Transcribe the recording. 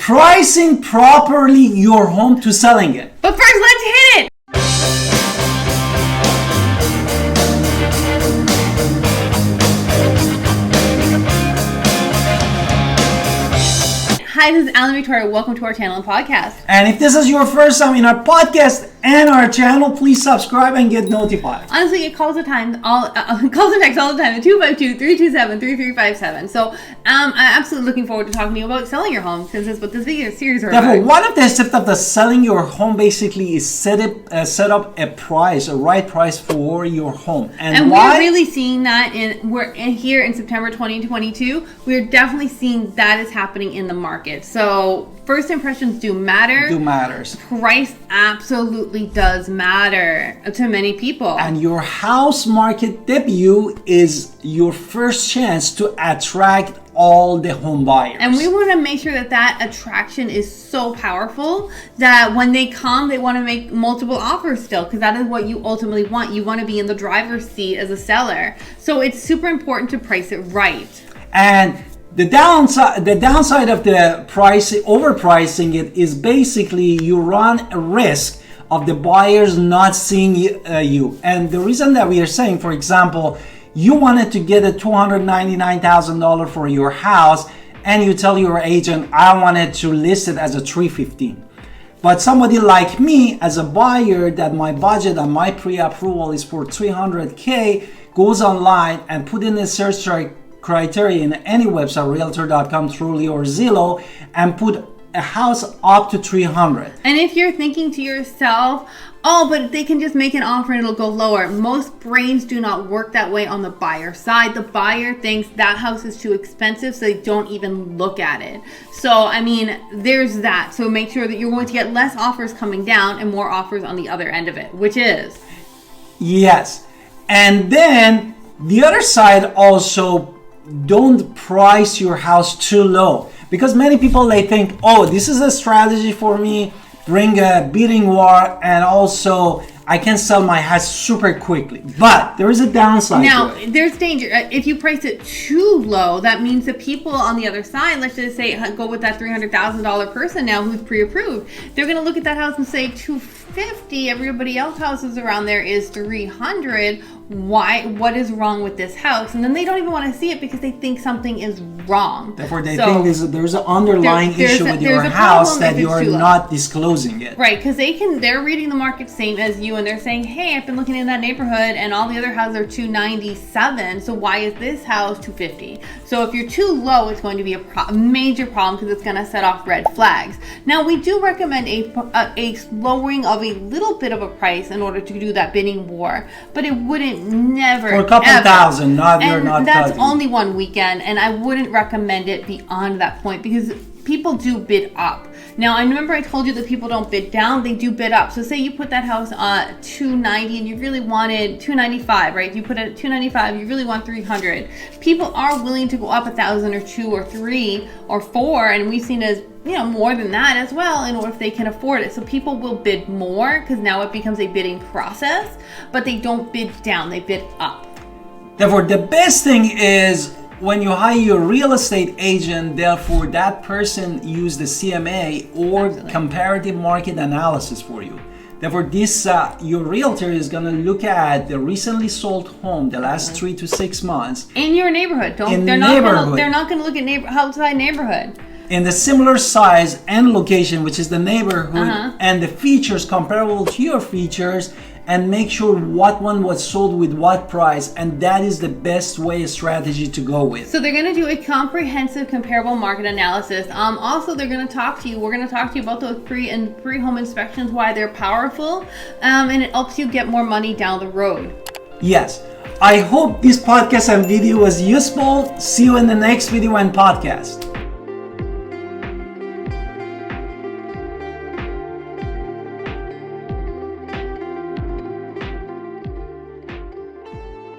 pricing properly your home to selling it. But first, let's hit it. Hi, this is Alan Victoria. Welcome to our channel and podcast. And if this is your first time in our podcast and our channel, please subscribe and get notified. Honestly, it calls and text all the time at 252-327-3357. So I'm absolutely looking forward to talking to you about selling your home, because that's what this video series is Therefore, about. one of the steps of the selling your home basically is set up a price, a right price for your home. And why? we're really seeing that here in September 2022. We're definitely seeing that is happening in the market. So first impressions do matter. Price absolutely does matter to many people. And your house market debut is your first chance to attract all the home buyers. And we want to make sure that attraction is so powerful that when they come, they want to make multiple offers still, because that is what you ultimately want. You want to be in the driver's seat as a seller. So it's super important to price it right. And the downside of the overpricing it is basically you run a risk of the buyers not seeing you. And the reason that we are saying, for example, you wanted to get a $299,000 for your house, and you tell your agent, I wanted to list it as a $315,000. But somebody like me, as a buyer, that my budget and my pre-approval is for $300K, goes online and put in a search criteria in any website, realtor.com, Truly, or Zillow, and put a house up to $300,000. And if you're thinking to yourself, oh, but they can just make an offer and it'll go lower. Most brains do not work that way on the buyer side. The buyer thinks that house is too expensive, so they don't even look at it. So, I mean, there's that. So make sure that you're going to get less offers coming down and more offers on the other end of it, which is? Yes. And then the other side also, don't price your house too low, because many people, they think, oh, this is a strategy for me, bring a bidding war, and also I can sell my house super quickly. But there is a downside now to it. There's danger. If you price it too low, that means that people on the other side, let's just say go with that $300,000 person now who's pre-approved, they're going to look at that house and say $250,000. Everybody else houses around there is $300,000. What is wrong with this house? And then they don't even want to see it because they think something is wrong. Therefore, they think there's an underlying issue with your house that you are not disclosing it. Right, because they're reading the market same as you, and they're saying, hey, I've been looking in that neighborhood and all the other houses are $297, so why is this house $250,000? So if you're too low, it's going to be a major problem, because it's going to set off red flags. Now, we do recommend a lowering of a little bit of a price in order to do that bidding war, but it wouldn't never for a couple thousand, you're not that's cutting. Only one weekend, and I wouldn't recommend it beyond that point, because people do bid up. Now, I remember I told you that people don't bid down, they do bid up. So say you put that house on $290 and you really wanted $295, right? You put it at $295, you really want $300. People are willing to go up $1,000 or $2 or $3 or $4, and we've seen as more than that as well, in order if they can afford it. So people will bid more, because now it becomes a bidding process, but they don't bid down, they bid up. Therefore, the best thing is when you hire your real estate agent, therefore that person use the CMA or comparative market analysis for you. Therefore, this your realtor is going to look at the recently sold home the last 3 to 6 months in your neighborhood. They're not going to look at outside neighborhood. In the similar size and location, which is the neighborhood, and the features comparable to your features, and make sure what one was sold with what price, and that is the best strategy to go with. So they're going to do a comprehensive comparable market analysis. Also, they're going to talk to you. We're going to talk to you about those pre-home inspections, why they're powerful, and it helps you get more money down the road. Yes. I hope this podcast and video was useful. See you in the next video and podcast.